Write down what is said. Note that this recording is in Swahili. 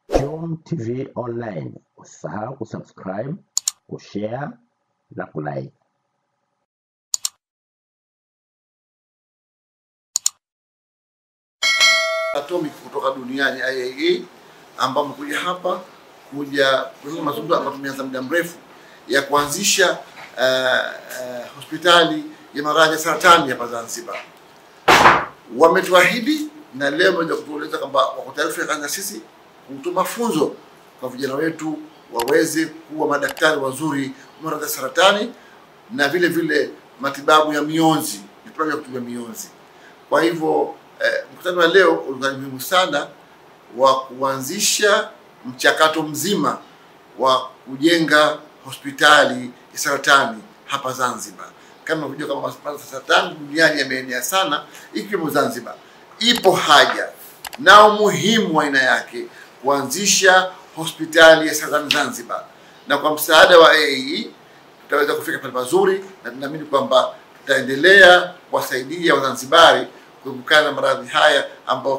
Jom TV Online. Usisahau kusubscribe, kushare na kulike. Atomic kutoka duniani IAEA ambao mkuja hapa kuja kufanya mazungumzo ambayo tumeanza muda mrefu ya kuanzisha hospitali ya maradhi ya saratani hapa Zanzibar. Wametuahidi na leo wamekuja kutueleza kwamba wako tayari kufanya na sisi kutoa mafunzo kwa vijana wetu waweze kuwa madaktari wazuri wa maradhi ya saratani na vile vile matibabu ya mionzi, vipimo vya kutibu mionzi. Kwa hivyo mkutano wa leo ulikuwa muhimu sana wa kuanzisha mchakato mzima wa kujenga hospitali ya saratani hapa Zanzibar. Kama unajua kama hospitali ya saratani duniani yameenea sana, ikiwemo Zanzibar. Ipo haja na umuhimu wa aina yake kuanzisha hospitali ya saratani Zanzibar, na kwa msaada wa IAEA tutaweza kufika pale pazuri, na tunaamini kwamba tutaendelea kuwasaidia Wazanzibari kuepukana na maradhi haya ambao